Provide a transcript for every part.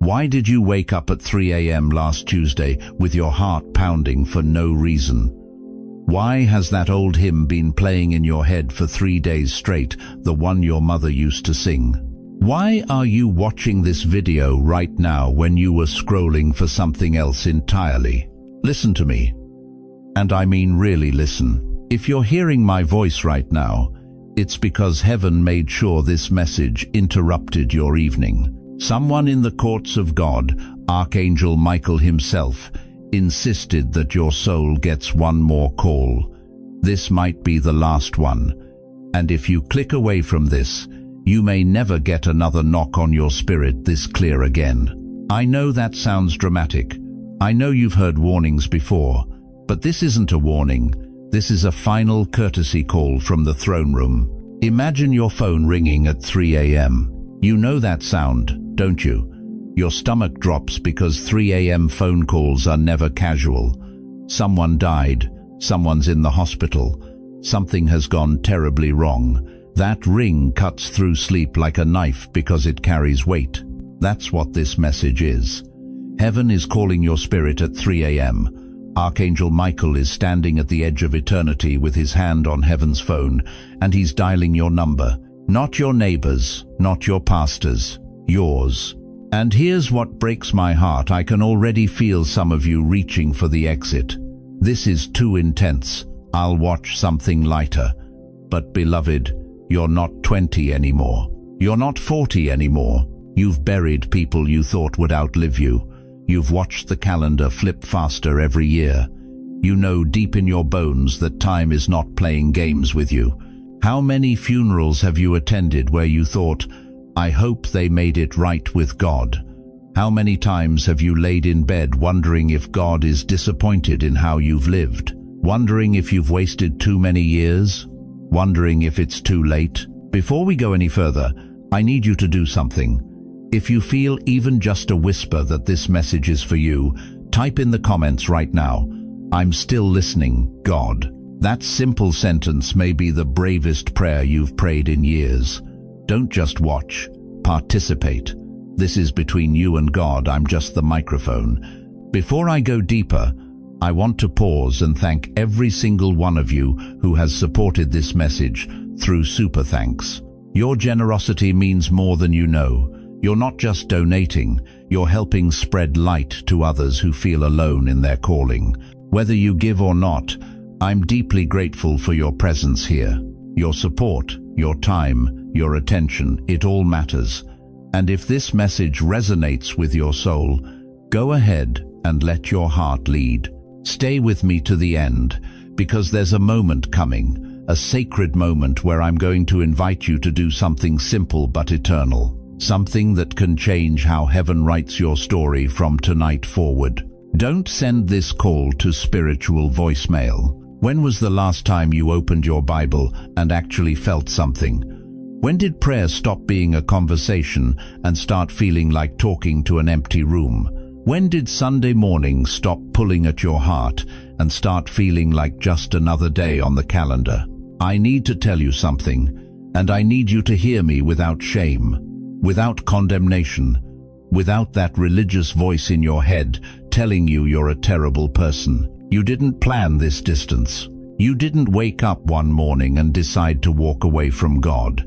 Why did you wake up at 3 a.m. last Tuesday with your heart pounding for no reason? Why has that old hymn been playing in your head for 3 days straight, the one your mother used to sing? Why are you watching this video right now when you were scrolling for something else entirely? Listen to me. And I mean really listen. If you're hearing my voice right now, it's because heaven made sure this message interrupted your evening. Someone in the courts of God, Archangel Michael himself, insisted that your soul gets one more call. This might be the last one. And if you click away from this, you may never get another knock on your spirit this clear again. I know that sounds dramatic. I know you've heard warnings before, but this isn't a warning. This is a final courtesy call from the throne room. Imagine your phone ringing at 3 a.m. You know that sound, don't you? Your stomach drops because 3 a.m. phone calls are never casual. Someone died, someone's in the hospital, something has gone terribly wrong. That ring cuts through sleep like a knife because it carries weight. That's what this message is. Heaven is calling your spirit at 3 a.m. Archangel Michael is standing at the edge of eternity with his hand on heaven's phone, and he's dialing your number. Not your neighbors, not your pastors, yours. And here's what breaks my heart. I can already feel some of you reaching for the exit. This is too intense. I'll watch something lighter. But beloved, you're not 20 anymore. You're not 40 anymore. You've buried people you thought would outlive you. You've watched the calendar flip faster every year. You know deep in your bones that time is not playing games with you. How many funerals have you attended where you thought, I hope they made it right with God? How many times have you laid in bed wondering if God is disappointed in how you've lived? Wondering if you've wasted too many years? Wondering if it's too late? Before we go any further, I need you to do something. If you feel even just a whisper that this message is for you, type in the comments right now, I'm still listening, God. That simple sentence may be the bravest prayer you've prayed in years. Don't just watch, participate. This is between you and God. I'm just the microphone. Before I go deeper, I want to pause and thank every single one of you who has supported this message through super thanks. Your generosity means more than you know. You're not just donating, you're helping spread light to others who feel alone in their calling. Whether you give or not, I'm deeply grateful for your presence here. Your support, your time, your attention, it all matters. And if this message resonates with your soul, go ahead and let your heart lead. Stay with me to the end, because there's a moment coming, a sacred moment where I'm going to invite you to do something simple but eternal. Something that can change how heaven writes your story from tonight forward. Don't send this call to spiritual voicemail. When was the last time you opened your Bible and actually felt something? When did prayer stop being a conversation and start feeling like talking to an empty room? When did Sunday morning stop pulling at your heart and start feeling like just another day on the calendar? I need to tell you something, and I need you to hear me without shame, without condemnation, without that religious voice in your head telling you you're a terrible person. You didn't plan this distance. You didn't wake up one morning and decide to walk away from God.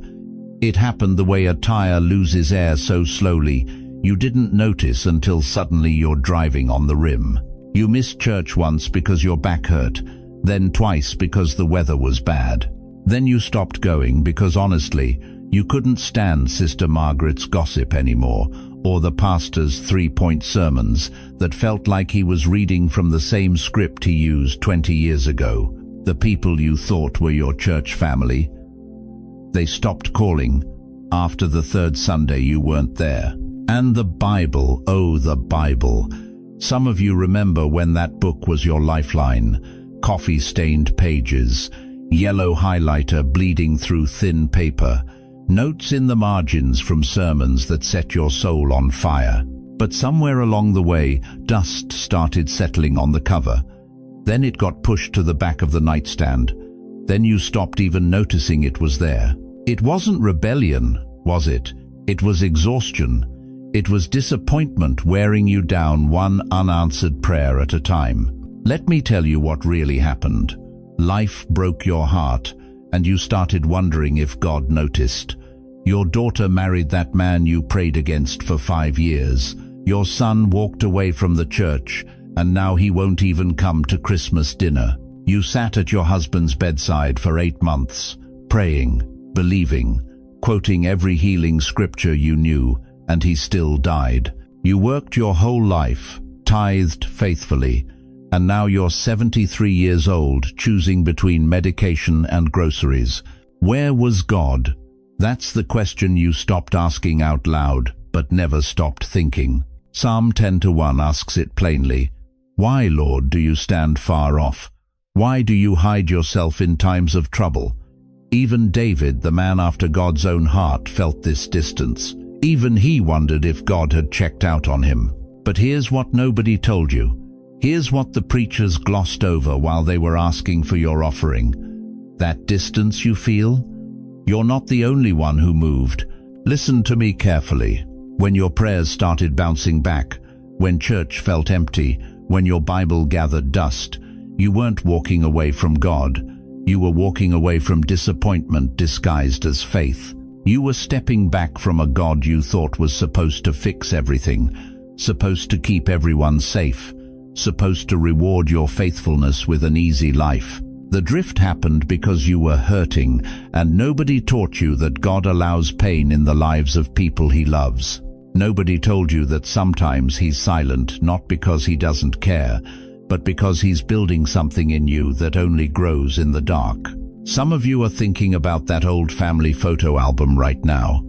It happened the way a tire loses air so slowly, you didn't notice until suddenly you're driving on the rim. You missed church once because your back hurt, then twice because the weather was bad. Then you stopped going because honestly, you couldn't stand Sister Margaret's gossip anymore, or the pastor's three-point sermons that felt like he was reading from the same script he used 20 years ago. The people you thought were your church family, they stopped calling. After the third Sunday you weren't there. And the Bible, oh the Bible. Some of you remember when that book was your lifeline. Coffee-stained pages, yellow highlighter bleeding through thin paper, notes in the margins from sermons that set your soul on fire. But somewhere along the way, dust started settling on the cover. Then it got pushed to the back of the nightstand. Then you stopped even noticing it was there. It wasn't rebellion, was it? It was exhaustion. It was disappointment wearing you down, one unanswered prayer at a time. Let me tell you what really happened. Life broke your heart, and you started wondering if God noticed. Your daughter married that man you prayed against for 5 years. Your son walked away from the church, and now he won't even come to Christmas dinner. You sat at your husband's bedside for 8 months, praying, believing, quoting every healing scripture you knew, and he still died. You worked your whole life, tithed faithfully, and now you're 73 years old, choosing between medication and groceries. Where was God? That's the question you stopped asking out loud, but never stopped thinking. Psalm 10:1 asks it plainly. Why, Lord, do you stand far off? Why do you hide yourself in times of trouble? Even David, the man after God's own heart, felt this distance. Even he wondered if God had checked out on him. But here's what nobody told you. Here's what the preachers glossed over while they were asking for your offering. That distance you feel? You're not the only one who moved. Listen to me carefully. When your prayers started bouncing back, when church felt empty, when your Bible gathered dust, you weren't walking away from God. You were walking away from disappointment disguised as faith. You were stepping back from a God you thought was supposed to fix everything, supposed to keep everyone safe, supposed to reward your faithfulness with an easy life. The drift happened because you were hurting, and nobody taught you that God allows pain in the lives of people he loves. Nobody told you that sometimes he's silent, not because he doesn't care, but because he's building something in you that only grows in the dark. Some of you are thinking about that old family photo album right now.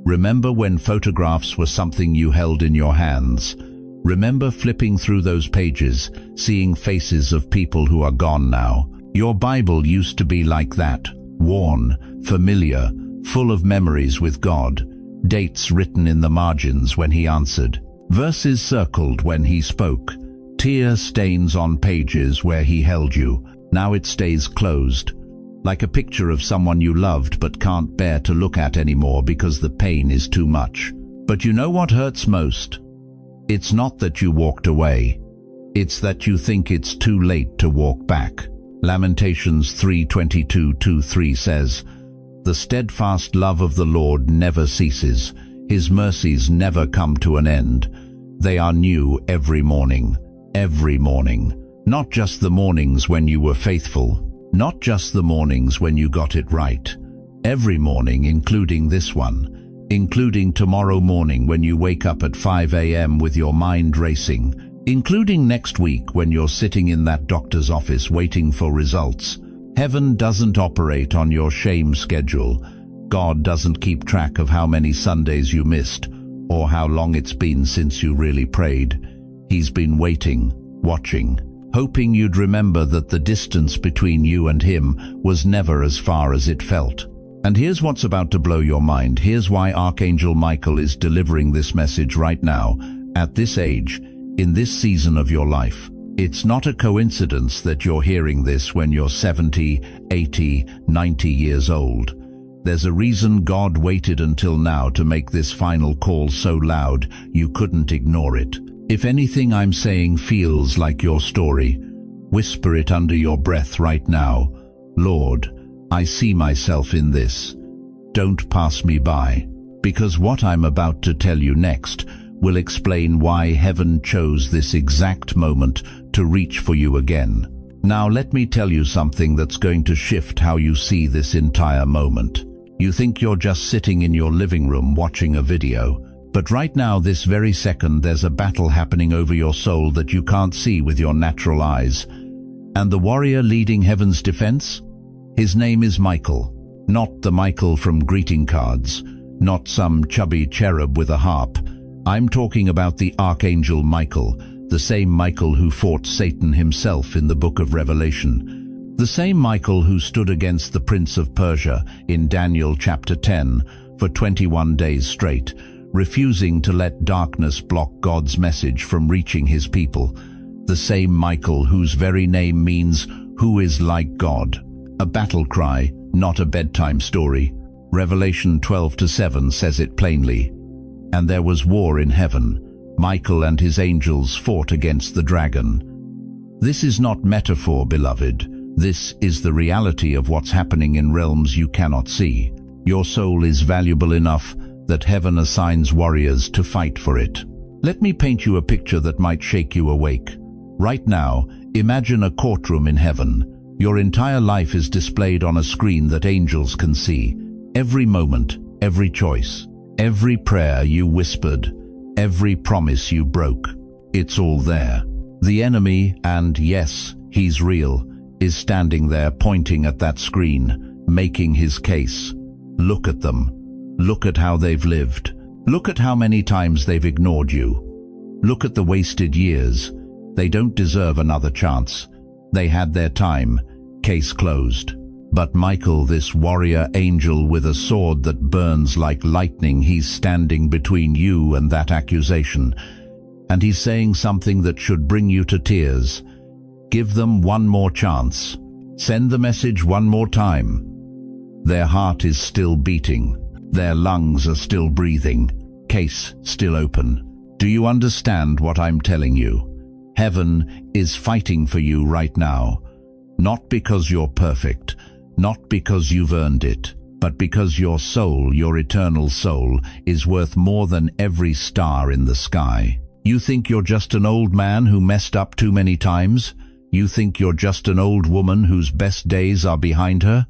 Remember when photographs were something you held in your hands? Remember flipping through those pages, seeing faces of people who are gone now? Your Bible used to be like that, worn, familiar, full of memories with God, dates written in the margins when he answered, verses circled when he spoke, tear stains on pages where he held you. Now it stays closed, like a picture of someone you loved but can't bear to look at anymore because the pain is too much. But you know what hurts most? It's not that you walked away. It's that you think it's too late to walk back. Lamentations 3:22-3 says, "The steadfast love of the Lord never ceases. His mercies never come to an end. They are new every morning." Every morning. Not just the mornings when you were faithful. Not just the mornings when you got it right. Every morning, including this one. Including tomorrow morning when you wake up at 5 a.m. with your mind racing. Including next week when you're sitting in that doctor's office waiting for results. Heaven doesn't operate on your shame schedule. God doesn't keep track of how many Sundays you missed or how long it's been since you really prayed. He's been waiting, watching, hoping you'd remember that the distance between you and him was never as far as it felt. And here's what's about to blow your mind. Here's why Archangel Michael is delivering this message right now, at this age, in this season of your life. It's not a coincidence that you're hearing this when you're 70, 80, 90 years old. There's a reason God waited until now to make this final call so loud you couldn't ignore it. If anything I'm saying feels like your story, whisper it under your breath right now. Lord, I see myself in this. Don't pass me by, because what I'm about to tell you next will explain why heaven chose this exact moment to reach for you again. Now let me tell you something that's going to shift how you see this entire moment. You think you're just sitting in your living room watching a video, but right now, this very second, there's a battle happening over your soul that you can't see with your natural eyes. And the warrior leading heaven's defense? His name is Michael. Not the Michael from greeting cards, not some chubby cherub with a harp. I'm talking about the Archangel Michael, the same Michael who fought Satan himself in the book of Revelation. The same Michael who stood against the prince of Persia in Daniel chapter 10 for 21 days straight, refusing to let darkness block God's message from reaching his people. The same Michael whose very name means, "Who is like God?" A battle cry, not a bedtime story. Revelation 12:7 says it plainly. and there was war in heaven. Michael and his angels fought against the dragon. This is not metaphor, beloved. This is the reality of what's happening in realms you cannot see. Your soul is valuable enough that heaven assigns warriors to fight for it. Let me paint you a picture that might shake you awake. Right now, imagine a courtroom in heaven. Your entire life is displayed on a screen that angels can see. Every moment, every choice, every prayer you whispered, every promise you broke. It's all there. The enemy, and yes, he's real, is standing there pointing at that screen, making his case. Look at them. Look at how they've lived. Look at how many times they've ignored you. Look at the wasted years. They don't deserve another chance. They had their time. Case closed. But Michael, this warrior angel with a sword that burns like lightning, he's standing between you and that accusation. And he's saying something that should bring you to tears. Give them one more chance. Send the message one more time. Their heart is still beating. Their lungs are still breathing. Case still open. Do you understand what I'm telling you? Heaven is fighting for you right now. Not because you're perfect, not because you've earned it, but because your soul, your eternal soul, is worth more than every star in the sky. You think you're just an old man who messed up too many times? You think you're just an old woman whose best days are behind her?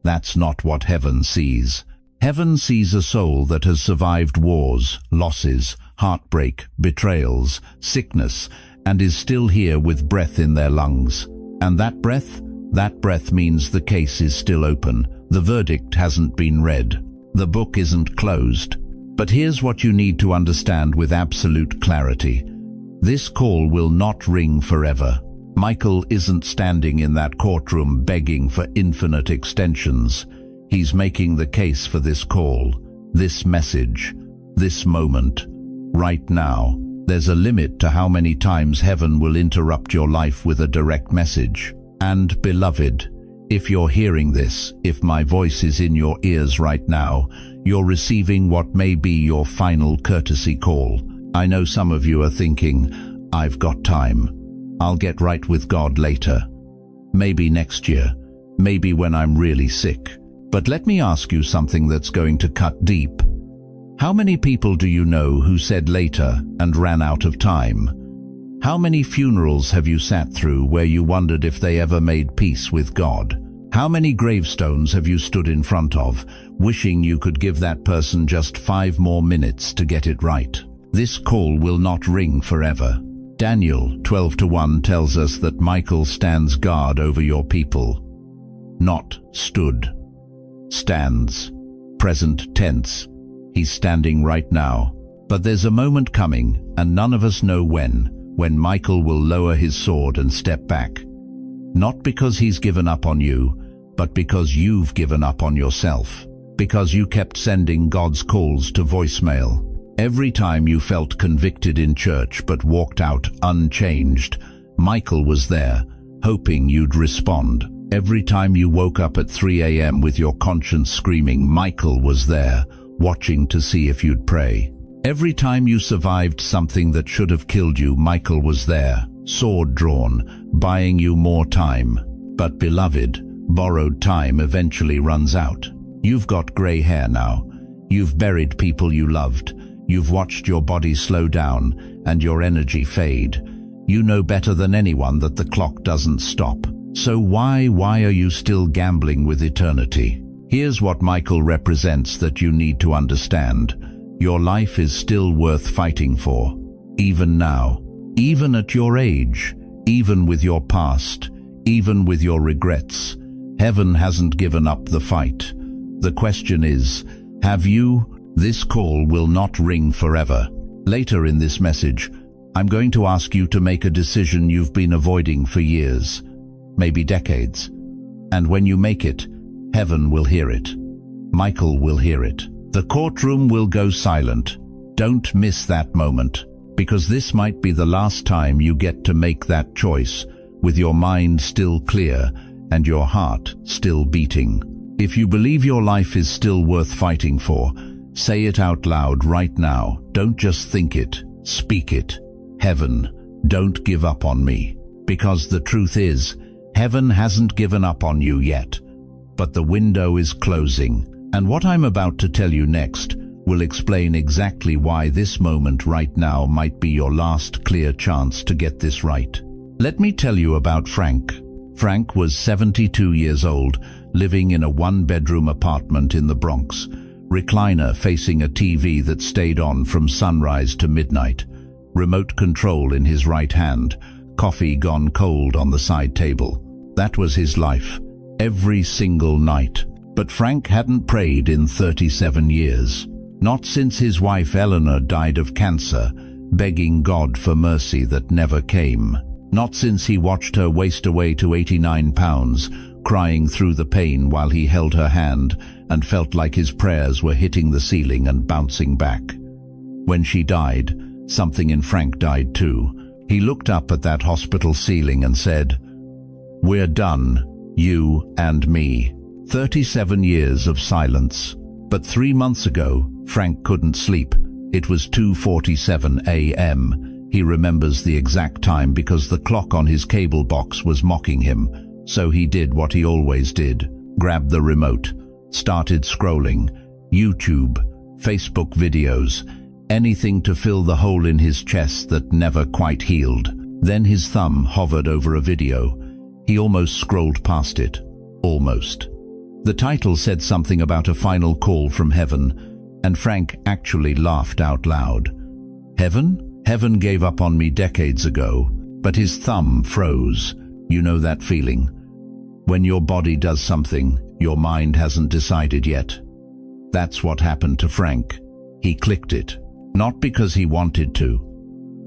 That's not what heaven sees. Heaven sees a soul that has survived wars, losses, heartbreak, betrayals, sickness, and is still here with breath in their lungs. And that breath means the case is still open. The verdict hasn't been read. The book isn't closed. But here's what you need to understand with absolute clarity. This call will not ring forever. Michael isn't standing in that courtroom begging for infinite extensions. He's making the case for this call, this message, this moment, right now. There's a limit to how many times heaven will interrupt your life with a direct message. And, beloved, if you're hearing this, if my voice is in your ears right now, you're receiving what may be your final courtesy call. I know some of you are thinking, I've got time. I'll get right with God later. Maybe next year. Maybe when I'm really sick. But let me ask you something that's going to cut deep. How many people do you know who said later and ran out of time? How many funerals have you sat through where you wondered if they ever made peace with God? How many gravestones have you stood in front of, wishing you could give that person just 5 more minutes to get it right? This call will not ring forever. Daniel 12:1 tells us that Michael stands guard over your people. Not stood. Stands. Present tense. He's standing right now. But there's a moment coming, and none of us know when Michael will lower his sword and step back. Not because he's given up on you, but because you've given up on yourself. Because you kept sending God's calls to voicemail. Every time you felt convicted in church but walked out unchanged, Michael was there, hoping you'd respond. Every time you woke up at 3 a.m. with your conscience screaming, Michael was there, watching to see if you'd pray. Every time you survived something that should have killed you, Michael was there, sword drawn, buying you more time. But beloved, borrowed time eventually runs out. You've got gray hair now. You've buried people you loved. You've watched your body slow down and your energy fade. You know better than anyone that the clock doesn't stop. So why are you still gambling with eternity? Here's what Michael represents that you need to understand. Your life is still worth fighting for. Even now. Even at your age. Even with your past. Even with your regrets. Heaven hasn't given up the fight. The question is, have you? This call will not ring forever. Later in this message, I'm going to ask you to make a decision you've been avoiding for years, maybe decades. And when you make it, heaven will hear it. Michael will hear it. The courtroom will go silent. Don't miss that moment, because this might be the last time you get to make that choice, with your mind still clear and your heart still beating. If you believe your life is still worth fighting for, Say it out loud right now. Don't just think it, speak it. Heaven, don't give up on me. Because the truth is, heaven hasn't given up on you yet. But the window is closing. And what I'm about to tell you next will explain exactly why this moment right now might be your last clear chance to get this right. Let me tell you about Frank. Frank was 72 years old, living in a one-bedroom apartment in the Bronx. Recliner facing a TV that stayed on from sunrise to midnight. Remote control in his right hand. Coffee gone cold on the side table. That was his life, every single night. But Frank hadn't prayed in 37 years. Not since his wife Eleanor died of cancer, begging God for mercy that never came. Not since he watched her waste away to 89 pounds, crying through the pain while he held her hand and felt like his prayers were hitting the ceiling and bouncing back. When she died, something in Frank died too. He looked up at that hospital ceiling and said, "We're done, you and me." 37 years of silence. But 3 months ago, Frank couldn't sleep. It was 2:47 a.m. He remembers the exact time because the clock on his cable box was mocking him. So he did what he always did. Grabbed the remote, started scrolling. YouTube, Facebook videos, anything to fill the hole in his chest that never quite healed. Then his thumb hovered over a video. He almost scrolled past it. Almost. The title said something about a final call from heaven, and Frank actually laughed out loud. Heaven? Heaven gave up on me decades ago, but his thumb froze. You know that feeling? When your body does something, your mind hasn't decided yet. That's what happened to Frank. He clicked it. Not because he wanted to,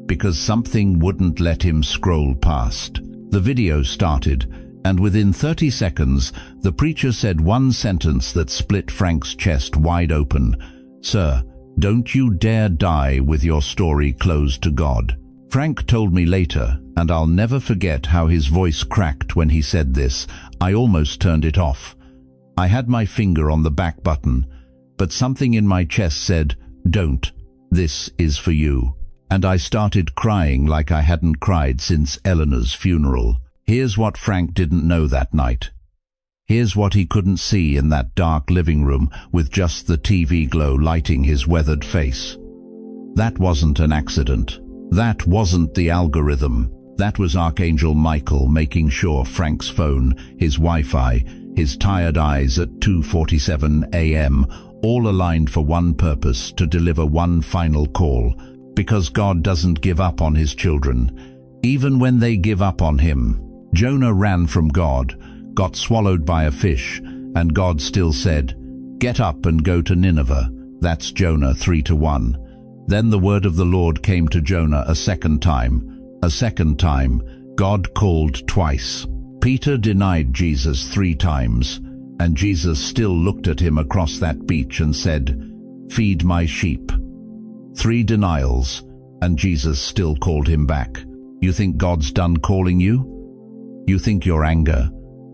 because something wouldn't let him scroll past. The video started, and within 30 seconds, the preacher said one sentence that split Frank's chest wide open. "Sir, don't you dare die with your story closed to God." Frank told me later, and I'll never forget how his voice cracked when he said this. I almost turned it off. I had my finger on the back button, but something in my chest said, "Don't. This is for you." And I started crying like I hadn't cried since Eleanor's funeral. Here's what Frank didn't know that night. Here's what he couldn't see in that dark living room with just the TV glow lighting his weathered face. That wasn't an accident. That wasn't the algorithm. That was Archangel Michael making sure Frank's phone, his Wi-Fi, his tired eyes at 2:47 a.m., all aligned for one purpose, to deliver one final call. Because God doesn't give up on his children, even when they give up on him. Jonah ran from God, got swallowed by a fish, and God still said, "Get up and go to Nineveh." That's Jonah 3:1. Then the word of the Lord came to Jonah a second time. A second time, God called twice. Peter denied Jesus 3 times, and Jesus still looked at him across that beach and said, "Feed my sheep." 3 denials, and Jesus still called him back. You think God's done calling you? You think your anger,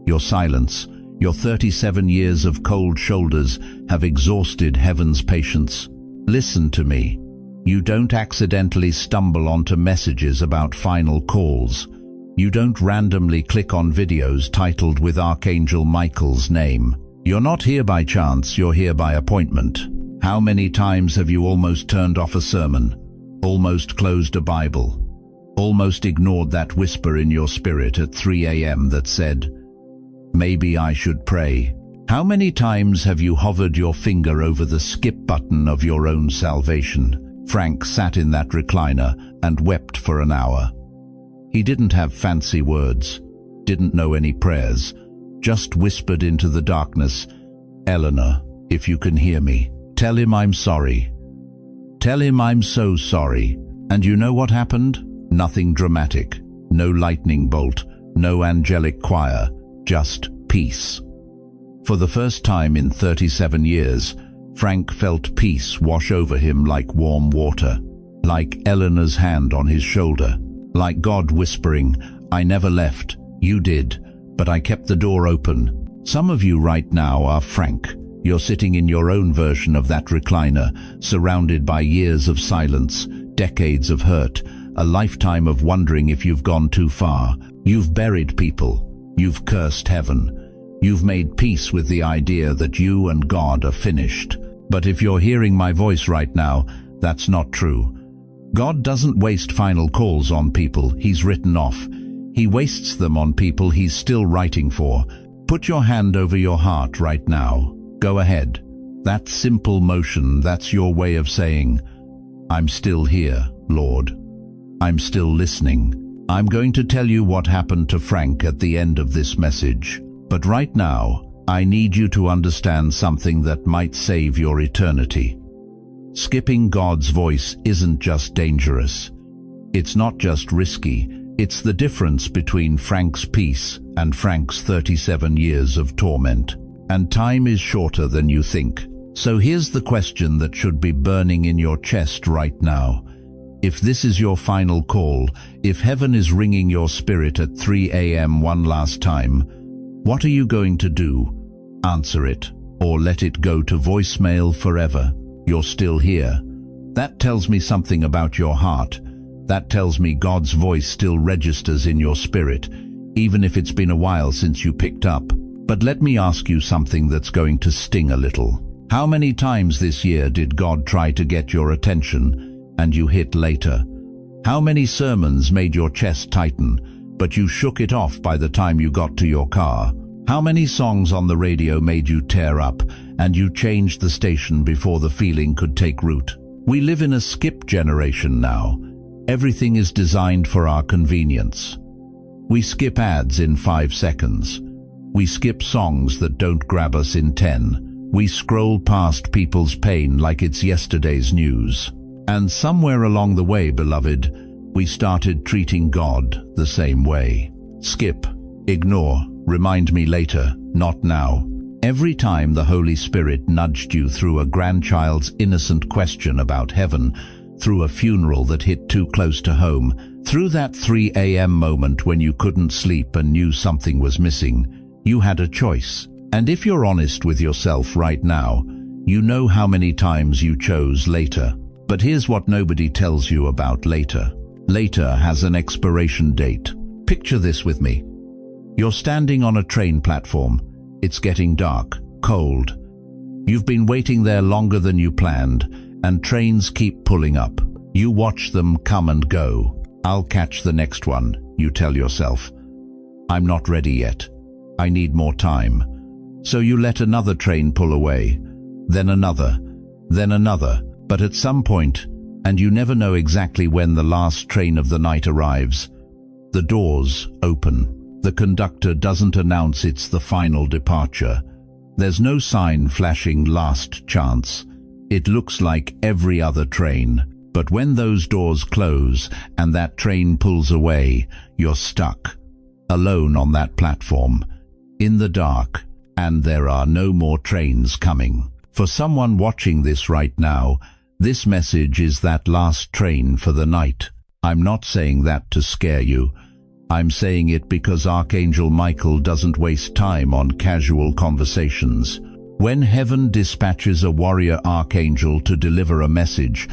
your silence, your 37 years of cold shoulders have exhausted heaven's patience? Listen to me. You don't accidentally stumble onto messages about final calls. You don't randomly click on videos titled with Archangel Michael's name. You're not here by chance, you're here by appointment. How many times have you almost turned off a sermon, almost closed a Bible, almost ignored that whisper in your spirit at 3 a.m. that said, "Maybe I should pray"? How many times have you hovered your finger over the skip button of your own salvation? Frank sat in that recliner and wept for an hour. He didn't have fancy words, didn't know any prayers, just whispered into the darkness, "Eleanor, if you can hear me, tell him I'm sorry. Tell him I'm so sorry." And you know what happened? Nothing dramatic, no lightning bolt, no angelic choir, just peace. For the first time in 37 years, Frank felt peace wash over him like warm water, like Eleanor's hand on his shoulder, like God whispering, "I never left, you did, but I kept the door open." Some of you right now are Frank. You're sitting in your own version of that recliner, surrounded by years of silence, decades of hurt, a lifetime of wondering if you've gone too far. You've buried people. You've cursed heaven. You've made peace with the idea that you and God are finished. But if you're hearing my voice right now, that's not true. God doesn't waste final calls on people He's written off. He wastes them on people He's still writing for. Put your hand over your heart right now. Go ahead. That simple motion, that's your way of saying, I'm still here, Lord. I'm still listening. I'm going to tell you what happened to Frank at the end of this message. But right now, I need you to understand something that might save your eternity. Skipping God's voice isn't just dangerous. It's not just risky. It's the difference between Frank's peace and Frank's 37 years of torment. And time is shorter than you think. So here's the question that should be burning in your chest right now. If this is your final call, if heaven is ringing your spirit at 3 a.m. one last time, what are you going to do? Answer it, or let it go to voicemail forever. You're still here. That tells me something about your heart. That tells me God's voice still registers in your spirit, even if it's been a while since you picked up. But let me ask you something that's going to sting a little. How many times this year did God try to get your attention and you hit later? How many sermons made your chest tighten, but you shook it off by the time you got to your car? How many songs on the radio made you tear up and you changed the station before the feeling could take root? We live in a skip generation now. Everything is designed for our convenience. We skip ads in 5 seconds. We skip songs that don't grab us in 10. We scroll past people's pain like it's yesterday's news. And somewhere along the way, beloved, we started treating God the same way. Skip, ignore, remind me later, not now. Every time the Holy Spirit nudged you through a grandchild's innocent question about heaven, through a funeral that hit too close to home, through that 3 a.m. moment when you couldn't sleep and knew something was missing, you had a choice. And if you're honest with yourself right now, you know how many times you chose later. But here's what nobody tells you about later. Later has an expiration date. Picture this with me. You're standing on a train platform. It's getting dark, cold. You've been waiting there longer than you planned, and trains keep pulling up. You watch them come and go. I'll catch the next one, you tell yourself. I'm not ready yet. I need more time. So you let another train pull away, then another, but at some point, and you never know exactly when the last train of the night arrives, the doors open. The conductor doesn't announce it's the final departure. There's no sign flashing last chance. It looks like every other train. But when those doors close and that train pulls away, you're stuck, alone on that platform, in the dark, and there are no more trains coming. For someone watching this right now, this message is that last train for the night. I'm not saying that to scare you. I'm saying it because Archangel Michael doesn't waste time on casual conversations. When heaven dispatches a warrior archangel to deliver a message,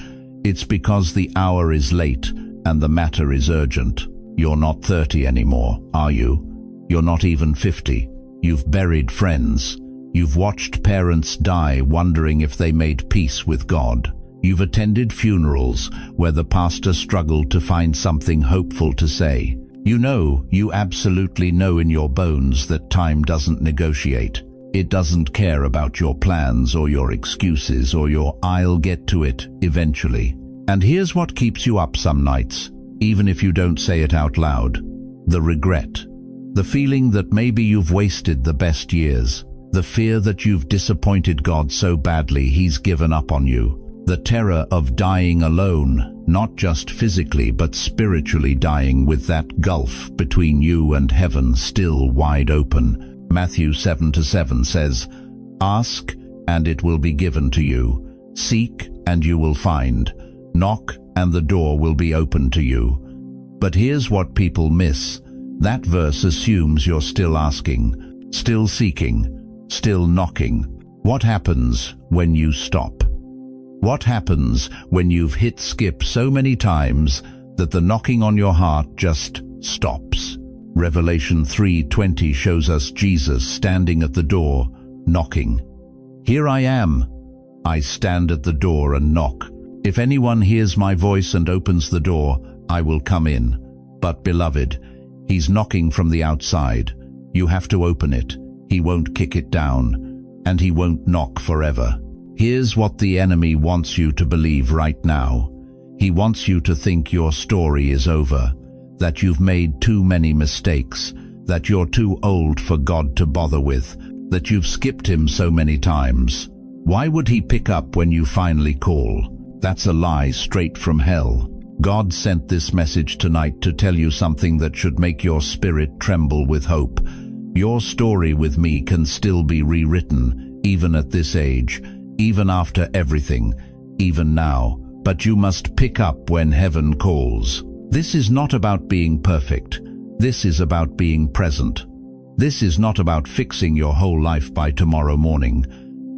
it's because the hour is late and the matter is urgent. You're not 30 anymore, are you? You're not even 50. You've buried friends. You've watched parents die wondering if they made peace with God. You've attended funerals where the pastor struggled to find something hopeful to say. You absolutely know in your bones that time doesn't negotiate. It doesn't care about your plans or your excuses or your "I'll get to it eventually." And here's what keeps you up some nights, even if you don't say it out loud. The regret. The feeling that maybe you've wasted the best years. The fear that you've disappointed God so badly He's given up on you. The terror of dying alone, not just physically but spiritually dying with that gulf between you and heaven still wide open. Matthew 7:7 says, "Ask, and it will be given to you. Seek, and you will find. Knock, and the door will be open to you." But here's what people miss. That verse assumes you're still asking, still seeking, still knocking. What happens when you stop? What happens when you've hit skip so many times that the knocking on your heart just stops? Revelation 3:20 shows us Jesus standing at the door, knocking. Here I am. I stand at the door and knock. If anyone hears my voice and opens the door, I will come in. But beloved, he's knocking from the outside. You have to open it. He won't kick it down, and he won't knock forever. Here's what the enemy wants you to believe right now. He wants you to think your story is over, that you've made too many mistakes, that you're too old for God to bother with, that you've skipped him so many times. Why would he pick up when you finally call? That's a lie straight from hell. God sent this message tonight to tell you something that should make your spirit tremble with hope. Your story with me can still be rewritten, even at this age, even after everything, even now. But you must pick up when heaven calls. This is not about being perfect. This is about being present. This is not about fixing your whole life by tomorrow morning.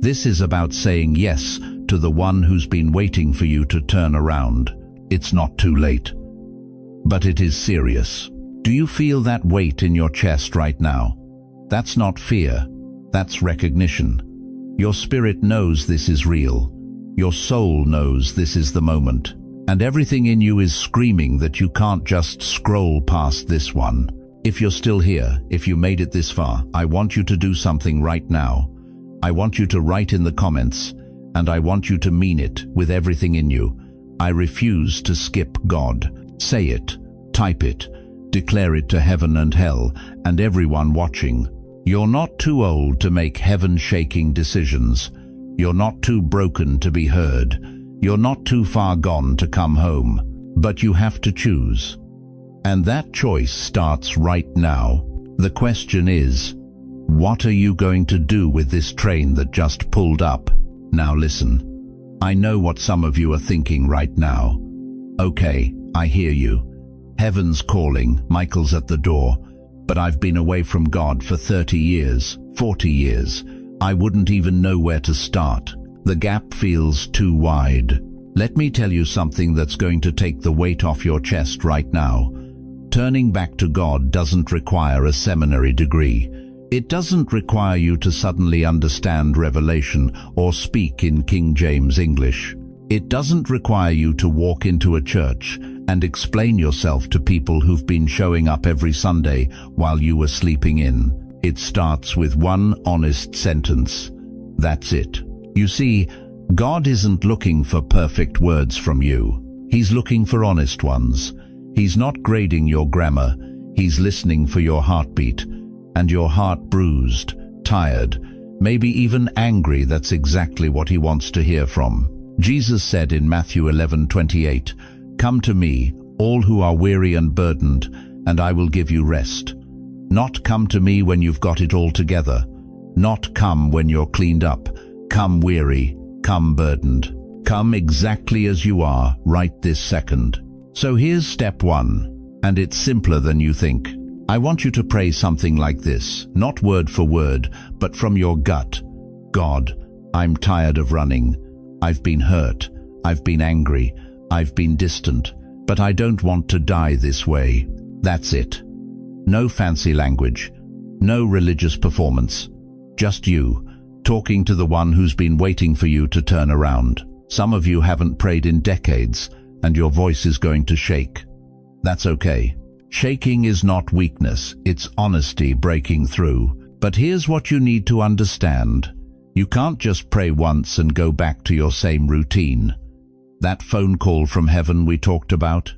This is about saying yes to the one who's been waiting for you to turn around. It's not too late. But it is serious. Do you feel that weight in your chest right now? That's not fear. That's recognition. Your spirit knows this is real. Your soul knows this is the moment. And everything in you is screaming that you can't just scroll past this one. If you're still here, if you made it this far, I want you to do something right now. I want you to write in the comments, and I want you to mean it with everything in you. I refuse to skip God. Say it, type it, declare it to heaven and hell, and everyone watching. You're not too old to make heaven-shaking decisions. You're not too broken to be heard. You're not too far gone to come home. But you have to choose. And that choice starts right now. The question is, what are you going to do with this train that just pulled up? Now listen. I know what some of you are thinking right now. Okay, I hear you. Heaven's calling, Michael's at the door, but I've been away from God for 30 years, 40 years. I wouldn't even know where to start. The gap feels too wide. Let me tell you something that's going to take the weight off your chest right now. Turning back to God doesn't require a seminary degree. It doesn't require you to suddenly understand Revelation or speak in King James English. It doesn't require you to walk into a church and explain yourself to people who've been showing up every Sunday while you were sleeping in. It starts with one honest sentence. That's it. You see, God isn't looking for perfect words from you. He's looking for honest ones. He's not grading your grammar. He's listening for your heartbeat. And your heart bruised, tired, maybe even angry. That's exactly what he wants to hear from. Jesus said in Matthew 11:28, "Come to me, all who are weary and burdened, and I will give you rest." Not come to me when you've got it all together. Not come when you're cleaned up. Come weary, come burdened. Come exactly as you are right this second. So here's step one, and it's simpler than you think. I want you to pray something like this, not word for word, but from your gut. God, I'm tired of running. I've been hurt. I've been angry. I've been distant. But I don't want to die this way. That's it. No fancy language. No religious performance. Just you, talking to the one who's been waiting for you to turn around. Some of you haven't prayed in decades, and your voice is going to shake. That's okay. Shaking is not weakness, it's honesty breaking through. But here's what you need to understand. You can't just pray once and go back to your same routine. That phone call from heaven we talked about,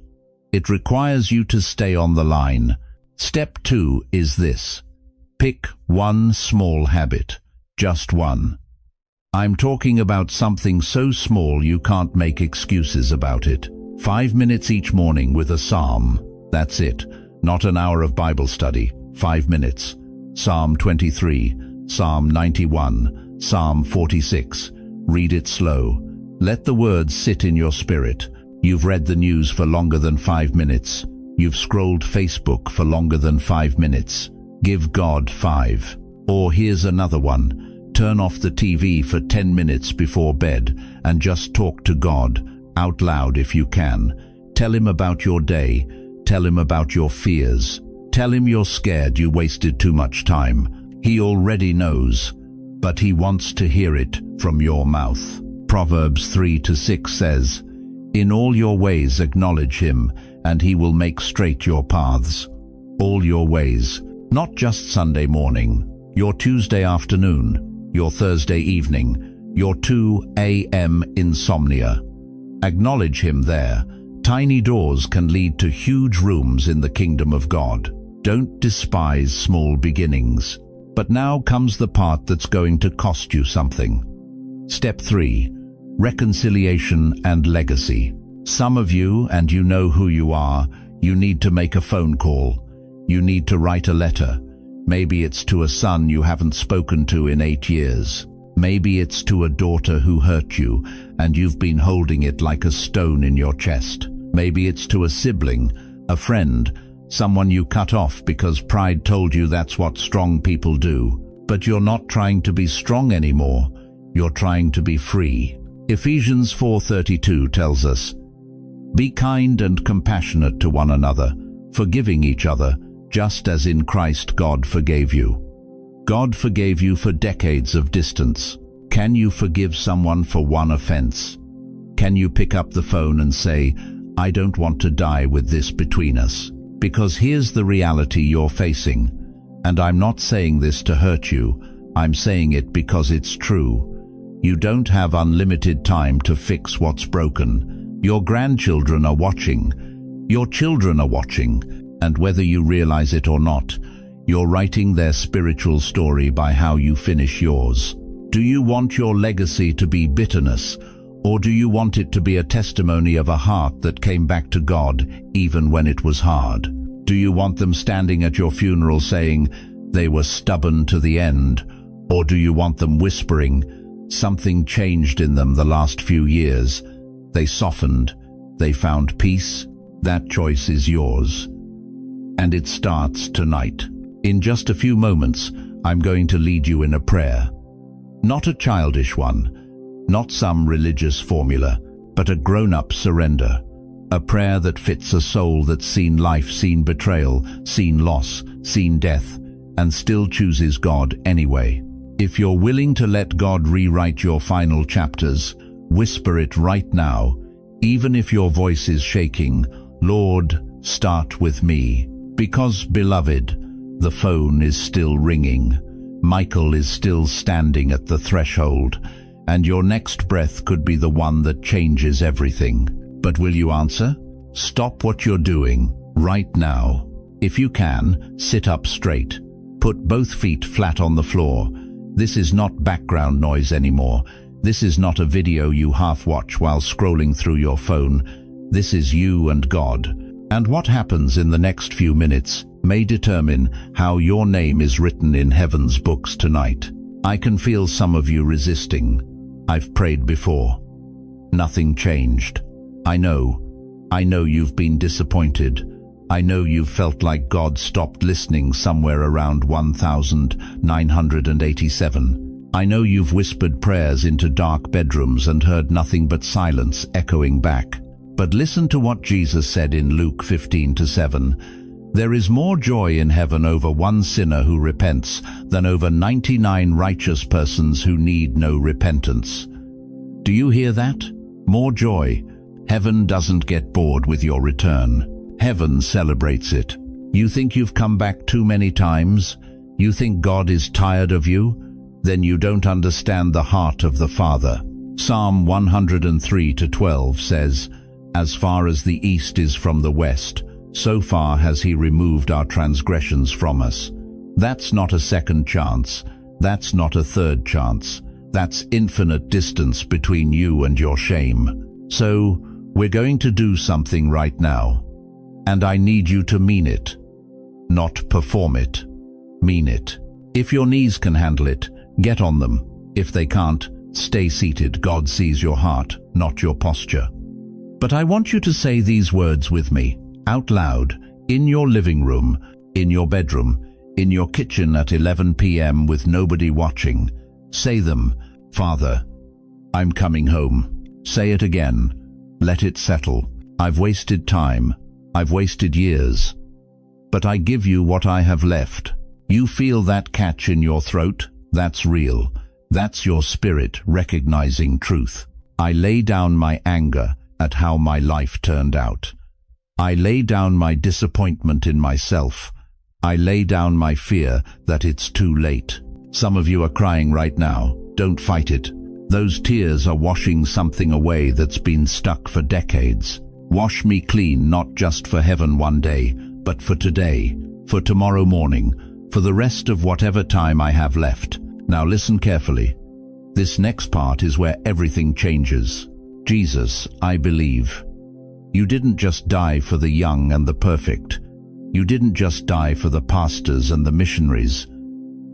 it requires you to stay on the line. Step 2 is this. Pick one small habit, just one. I'm talking about something so small you can't make excuses about it. 5 minutes each morning with a psalm. That's it. Not an hour of Bible study. 5 minutes. Psalm 23, Psalm 91, Psalm 46. Read it slow. Let the words sit in your spirit. You've read the news for longer than 5 minutes. You've scrolled Facebook for longer than 5 minutes. Give God 5. Or here's another one. Turn off the TV for 10 minutes before bed and just talk to God, out loud if you can. Tell him about your day. Tell him about your fears. Tell him you're scared you wasted too much time. He already knows, but he wants to hear it from your mouth. Proverbs 3-6 says, "In all your ways acknowledge him, and he will make straight your paths." All your ways, not just Sunday morning, your Tuesday afternoon, your Thursday evening, your 2 a.m. insomnia. Acknowledge him there. Tiny doors can lead to huge rooms in the kingdom of God. Don't despise small beginnings. But now comes the part that's going to cost you something. Step 3. Reconciliation and legacy. Some of you, and you know who you are, you need to make a phone call. You need to write a letter. Maybe it's to a son you haven't spoken to in 8 years. Maybe it's to a daughter who hurt you, and you've been holding it like a stone in your chest. Maybe it's to a sibling, a friend, someone you cut off because pride told you that's what strong people do. But you're not trying to be strong anymore. You're trying to be free. Ephesians 4:32 tells us, "Be kind and compassionate to one another, forgiving each other, just as in Christ God forgave you." God forgave you for decades of distance. Can you forgive someone for one offense? Can you pick up the phone and say, "I don't want to die with this between us"? Because here's the reality you're facing. And I'm not saying this to hurt you. I'm saying it because it's true. You don't have unlimited time to fix what's broken. Your grandchildren are watching. Your children are watching. And whether you realize it or not, you're writing their spiritual story by how you finish yours. Do you want your legacy to be bitterness, or do you want it to be a testimony of a heart that came back to God even when it was hard? Do you want them standing at your funeral saying, "They were stubborn to the end"? Or do you want them whispering, "Something changed in them the last few years. They softened. They found peace"? That choice is yours. And it starts tonight. In just a few moments, I'm going to lead you in a prayer. Not a childish one, not some religious formula, but a grown-up surrender. A prayer that fits a soul that's seen life, seen betrayal, seen loss, seen death, and still chooses God anyway. If you're willing to let God rewrite your final chapters, whisper it right now, even if your voice is shaking, "Lord, start with me." Because, beloved, the phone is still ringing. Michael is still standing at the threshold, and your next breath could be the one that changes everything. But will you answer? Stop what you're doing right now. If you can, sit up straight. Put both feet flat on the floor. This is not background noise anymore. This is not a video you half-watch while scrolling through your phone. This is you and God. And what happens in the next few minutes may determine how your name is written in heaven's books tonight. I can feel some of you resisting. I've prayed before. Nothing changed. I know you've been disappointed. I know you've felt like God stopped listening somewhere around 1987. I know you've whispered prayers into dark bedrooms and heard nothing but silence echoing back. But listen to what Jesus said in Luke 15:7. There is more joy in heaven over one sinner who repents than over 99 righteous persons who need no repentance. Do you hear that? More joy. Heaven doesn't get bored with your return. Heaven celebrates it. You think you've come back too many times? You think God is tired of you? Then you don't understand the heart of the Father. Psalm 103:12 says, "As far as the east is from the west, so far has he removed our transgressions from us." That's not a second chance. That's not a third chance. That's infinite distance between you and your shame. So, we're going to do something right now. And I need you to mean it. Not perform it. Mean it. If your knees can handle it, get on them. If they can't, stay seated. God sees your heart, not your posture. But I want you to say these words with me, out loud, in your living room, in your bedroom, in your kitchen at 11 p.m. with nobody watching. Say them. Father, I'm coming home. Say it again. Let it settle. I've wasted time. I've wasted years. But I give you what I have left. You feel that catch in your throat? That's real. That's your spirit recognizing truth. I lay down my anger at how my life turned out. I lay down my disappointment in myself. I lay down my fear that it's too late. Some of you are crying right now. Don't fight it. Those tears are washing something away that's been stuck for decades. Wash me clean, not just for heaven one day, but for today, for tomorrow morning, for the rest of whatever time I have left. Now listen carefully. This next part is where everything changes. Jesus, I believe. You didn't just die for the young and the perfect. You didn't just die for the pastors and the missionaries.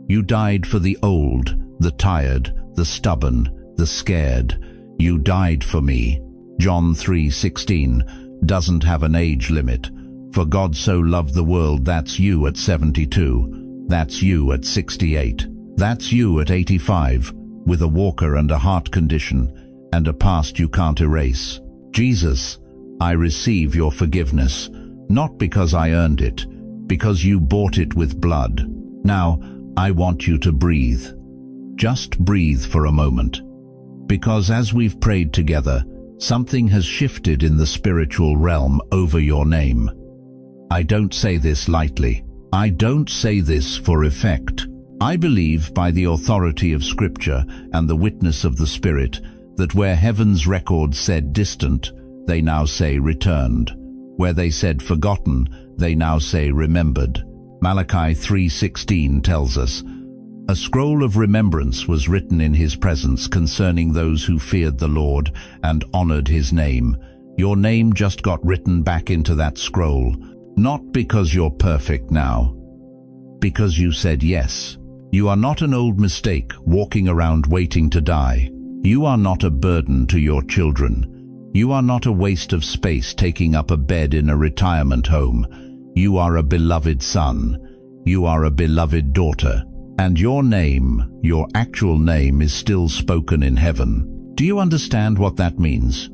You died for the old, the tired, the stubborn, the scared. You died for me. John 3:16 doesn't have an age limit. For God so loved the world. That's you at 72. That's you at 68. That's you at 85, with a walker and a heart condition, and a past you can't erase. Jesus, I receive your forgiveness, not because I earned it, because you bought it with blood. Now, I want you to breathe. Just breathe for a moment. Because as we've prayed together, something has shifted in the spiritual realm over your name. I don't say this lightly. I don't say this for effect. I believe by the authority of Scripture and the witness of the Spirit that where heaven's record said distant, they now say returned. Where they said forgotten, they now say remembered. Malachi 3:16 tells us, a scroll of remembrance was written in his presence concerning those who feared the Lord and honored his name. Your name just got written back into that scroll, not because you're perfect now, because you said yes. You are not an old mistake walking around waiting to die. You are not a burden to your children. You are not a waste of space taking up a bed in a retirement home. You are a beloved son. You are a beloved daughter. And your name, your actual name, is still spoken in heaven. Do you understand what that means?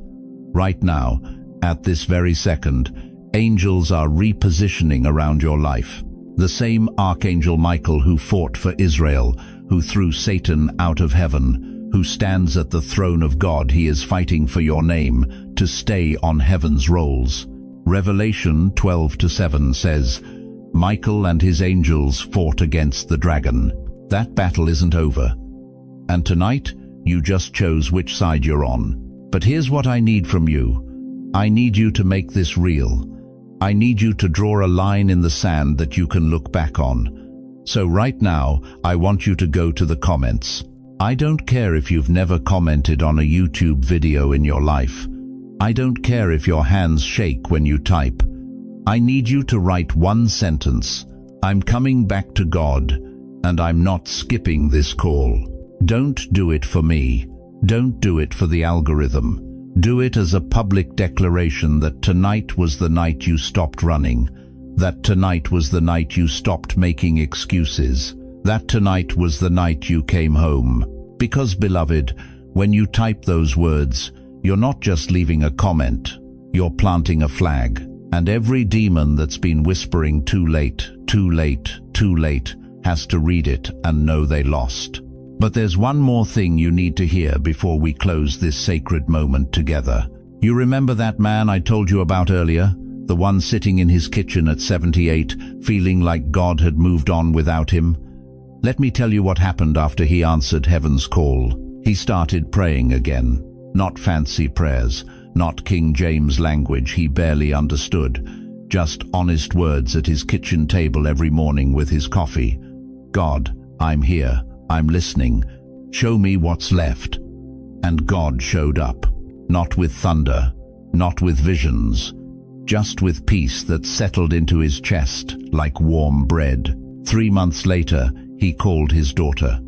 Right now, at this very second, angels are repositioning around your life. The same Archangel Michael who fought for Israel, who threw Satan out of heaven, who stands at the throne of God, he is fighting for your name to stay on heaven's rolls. Revelation 12:7 says, Michael and his angels fought against the dragon. That battle isn't over. And tonight, you just chose which side you're on. But here's what I need from you. I need you to make this real. I need you to draw a line in the sand that you can look back on. So right now, I want you to go to the comments. I don't care if you've never commented on a YouTube video in your life. I don't care if your hands shake when you type. I need you to write one sentence. I'm coming back to God, and I'm not skipping this call. Don't do it for me. Don't do it for the algorithm. Do it as a public declaration that tonight was the night you stopped running, that tonight was the night you stopped making excuses, that tonight was the night you came home. Because, beloved, when you type those words, you're not just leaving a comment, you're planting a flag. And every demon that's been whispering too late, too late, too late, has to read it and know they lost. But there's one more thing you need to hear before we close this sacred moment together. You remember that man I told you about earlier? The one sitting in his kitchen at 78, feeling like God had moved on without him? Let me tell you what happened after he answered heaven's call. He started praying again. Not fancy prayers, not King James language he barely understood, just honest words at his kitchen table every morning with his coffee. God, I'm here. I'm listening. Show me what's left. And God showed up. Not with thunder, not with visions, just with peace that settled into his chest like warm bread. 3 months later, he called his daughter.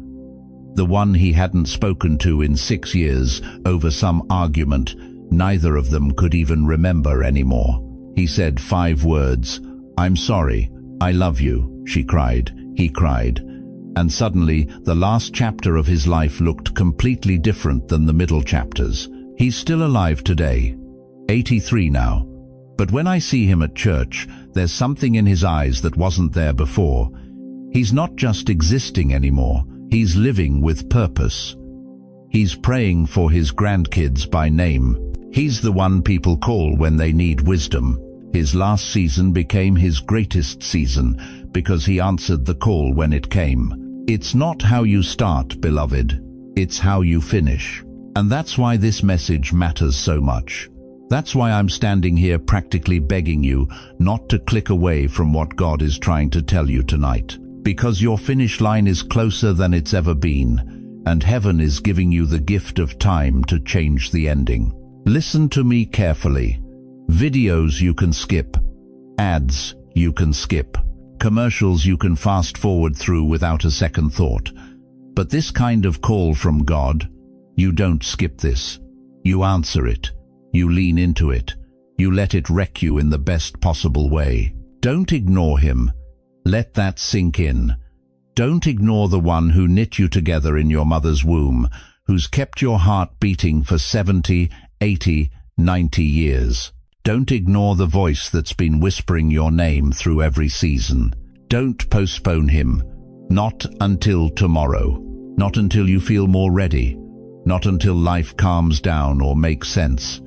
The one he hadn't spoken to in 6 years over some argument neither of them could even remember anymore. He said 5 words. I'm sorry. I love you, she cried. He cried. And suddenly, the last chapter of his life looked completely different than the middle chapters. He's still alive today, 83 now. But when I see him at church, there's something in his eyes that wasn't there before. He's not just existing anymore, he's living with purpose. He's praying for his grandkids by name. He's the one people call when they need wisdom. His last season became his greatest season because he answered the call when it came. It's not how you start, beloved. It's how you finish. And that's why this message matters so much. That's why I'm standing here practically begging you not to click away from what God is trying to tell you tonight. Because your finish line is closer than it's ever been, and heaven is giving you the gift of time to change the ending. Listen to me carefully. Videos you can skip. Ads you can skip. Commercials you can fast forward through without a second thought. But this kind of call from God, you don't skip this. You answer it. You lean into it. You let it wreck you in the best possible way. Don't ignore him. Let that sink in. Don't ignore the one who knit you together in your mother's womb, who's kept your heart beating for 70, 80, 90 years. Don't ignore the voice that's been whispering your name through every season. Don't postpone him. Not until tomorrow. Not until you feel more ready. Not until life calms down or makes sense.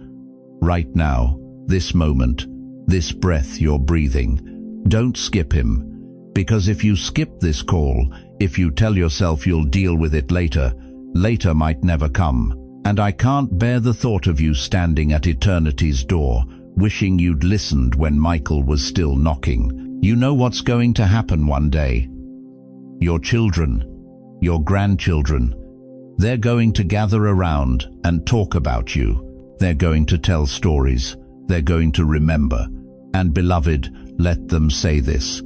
Right now, this moment, this breath you're breathing, don't skip him. Because if you skip this call, if you tell yourself you'll deal with it later, later might never come. And I can't bear the thought of you standing at eternity's door, wishing you'd listened when Michael was still knocking. You know what's going to happen one day. Your children, your grandchildren, they're going to gather around and talk about you. They're going to tell stories. They're going to remember. And beloved, let them say this.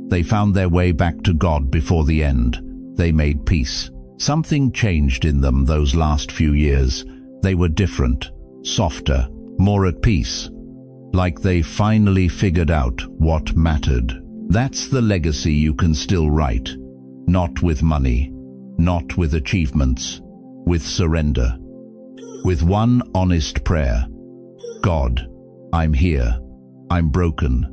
They found their way back to God before the end. They made peace. Something changed in them those last few years. They were different, softer, more at peace. Like they finally figured out what mattered. That's the legacy you can still write. Not with money, not with achievements, with surrender. With one honest prayer. God, I'm here. I'm broken.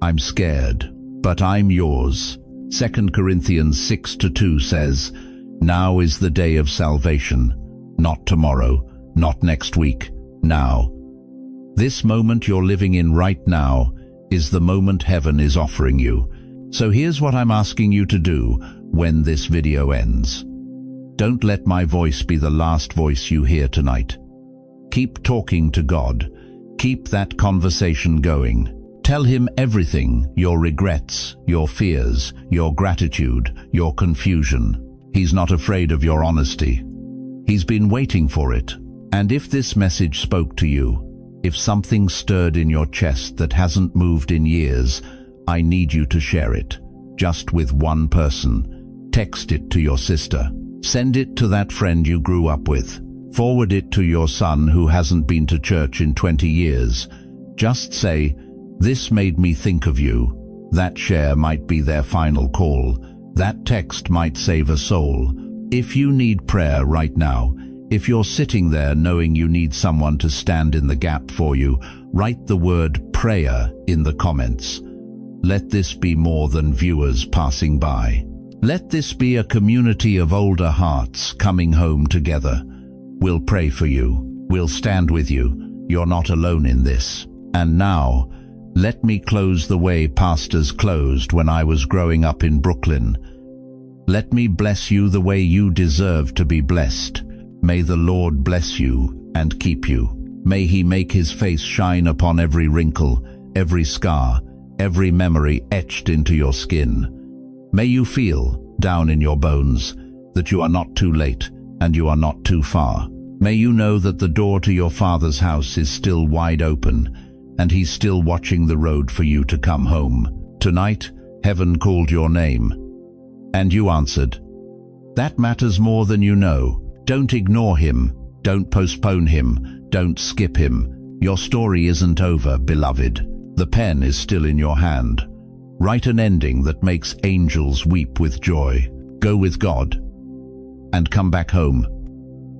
I'm scared. But I'm yours. 2 Corinthians 6:2 says, now is the day of salvation. Not tomorrow, not next week, now. This moment you're living in right now is the moment heaven is offering you. So here's what I'm asking you to do when this video ends. Don't let my voice be the last voice you hear tonight. Keep talking to God. Keep that conversation going. Tell him everything, your regrets, your fears, your gratitude, your confusion. He's not afraid of your honesty. He's been waiting for it. And if this message spoke to you, if something stirred in your chest that hasn't moved in years, I need you to share it. Just with one person. Text it to your sister. Send it to that friend you grew up with. Forward it to your son who hasn't been to church in 20 years. Just say, this made me think of you. That share might be their final call. That text might save a soul. If you need prayer right now, if you're sitting there knowing you need someone to stand in the gap for you, write the word prayer in the comments. Let this be more than viewers passing by. Let this be a community of older hearts coming home together. We'll pray for you. We'll stand with you. You're not alone in this. And now, let me close the way pastors closed when I was growing up in Brooklyn. Let me bless you the way you deserve to be blessed. May the Lord bless you and keep you. May he make his face shine upon every wrinkle, every scar, every memory etched into your skin. May you feel, down in your bones, that you are not too late and you are not too far. May you know that the door to your Father's house is still wide open, and he's still watching the road for you to come home. Tonight, heaven called your name, and you answered. That matters more than you know. Don't ignore him. Don't postpone him. Don't skip him. Your story isn't over, beloved. The pen is still in your hand. Write an ending that makes angels weep with joy. go with God, and come back home.